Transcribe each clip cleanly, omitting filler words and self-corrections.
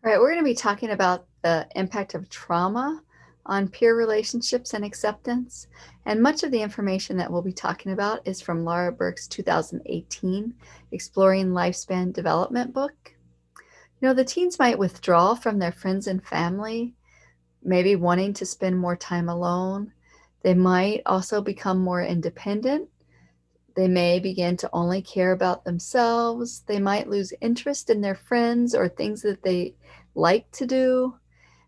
All right, we're going to be talking about the impact of trauma on peer relationships and acceptance. And much of the information that we'll be talking about is from Laura Burke's 2018 Exploring Lifespan Development book. The teens might withdraw from their friends and family, maybe wanting to spend more time alone. They might also become more independent. They may begin to only care about themselves. They might lose interest in their friends or things that they like to do.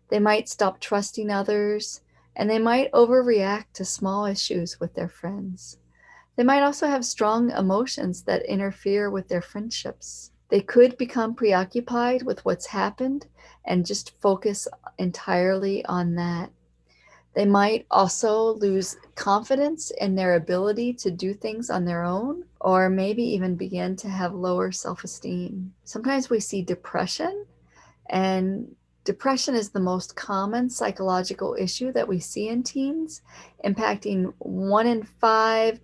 They might stop trusting others, and they might overreact to small issues with their friends. They might also have strong emotions that interfere with their friendships. They could become preoccupied with what's happened and just focus entirely on that. They might also lose confidence in their ability to do things on their own, or maybe even begin to have lower self-esteem. Sometimes we see depression, and depression is the most common psychological issue that we see in teens, impacting 1 in 5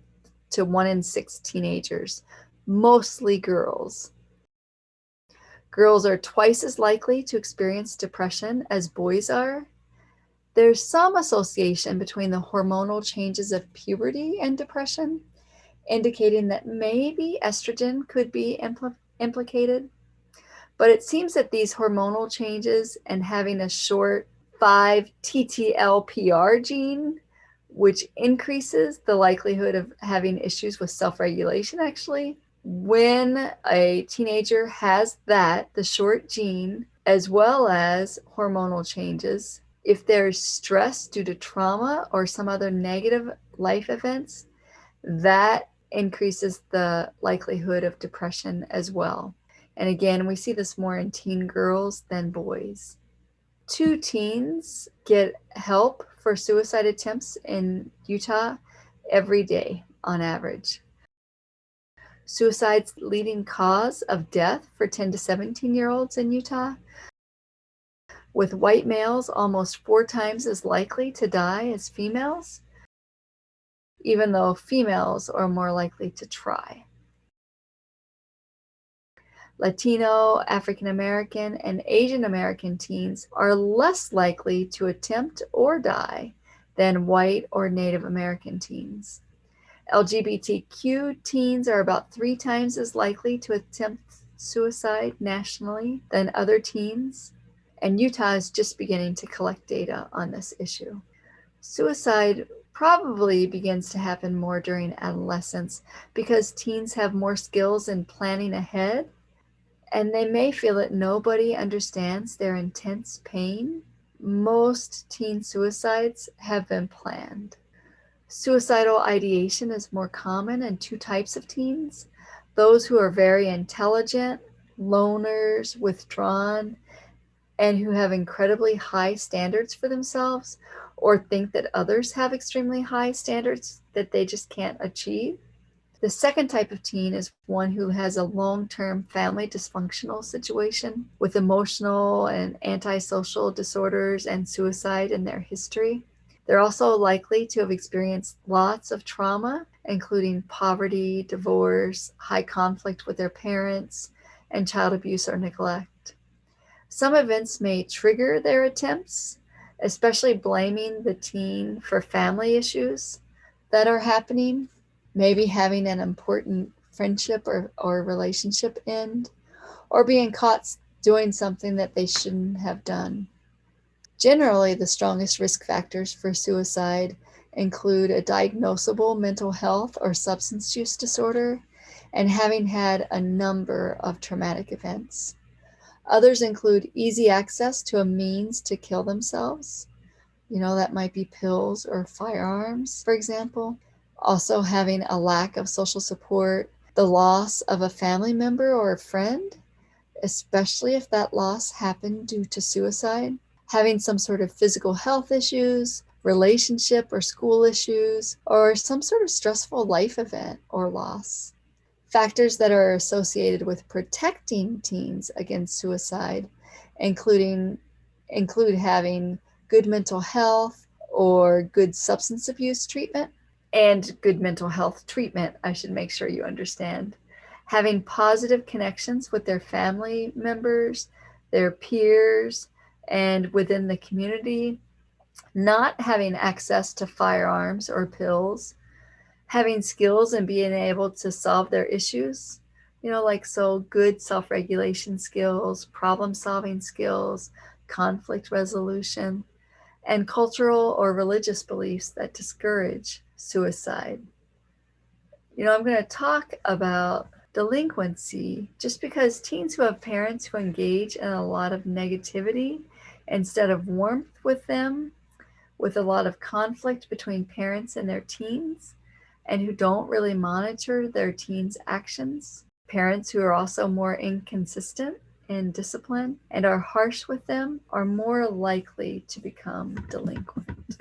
to 1 in 6 teenagers, mostly girls. Girls are twice as likely to experience depression as boys are. There's some association between the hormonal changes of puberty and depression, indicating that maybe estrogen could be implicated. But it seems that these hormonal changes and having a short 5-TTLPR gene, which increases the likelihood of having issues with self-regulation, actually, when a teenager has that, the short gene, as well as hormonal changes, if there's stress due to trauma or some other negative life events, that increases the likelihood of depression as well. And again, we see this more in teen girls than boys. 2 teens get help for suicide attempts in Utah every day on average. Suicide's leading cause of death for 10 to 17-year-olds in Utah, with white males almost 4 times as likely to die as females, even though females are more likely to try. Latino, African American, and Asian American teens are less likely to attempt or die than white or Native American teens. LGBTQ teens are about 3 times as likely to attempt suicide nationally than other teens, and Utah is just beginning to collect data on this issue. Suicide probably begins to happen more during adolescence because teens have more skills in planning ahead, and they may feel that nobody understands their intense pain. Most teen suicides have been planned. Suicidal ideation is more common in 2 types of teens: those who are very intelligent, loners, withdrawn, and who have incredibly high standards for themselves, or think that others have extremely high standards that they just can't achieve. The second type of teen is one who has a long-term family dysfunctional situation with emotional and antisocial disorders and suicide in their history. They're also likely to have experienced lots of trauma, including poverty, divorce, high conflict with their parents, and child abuse or neglect. Some events may trigger their attempts, especially blaming the teen for family issues that are happening, maybe having an important friendship or relationship end, or being caught doing something that they shouldn't have done. Generally, the strongest risk factors for suicide include a diagnosable mental health or substance use disorder and having had a number of traumatic events. Others include easy access to a means to kill themselves. That might be pills or firearms, for example. Also having a lack of social support, the loss of a family member or a friend, especially if that loss happened due to suicide. Having some sort of physical health issues, relationship or school issues, or some sort of stressful life event or loss. Factors that are associated with protecting teens against suicide include having good mental health or good substance abuse treatment, and good mental health treatment, I should make sure you understand. Having positive connections with their family members, their peers, and within the community, not having access to firearms or pills, having skills and being able to solve their issues, good self-regulation skills, problem-solving skills, conflict resolution, and cultural or religious beliefs that discourage suicide. I'm going to talk about delinquency just because teens who have parents who engage in a lot of negativity instead of warmth with them, with a lot of conflict between parents and their teens, and who don't really monitor their teens' actions. Parents who are also more inconsistent in discipline and are harsh with them are more likely to become delinquent.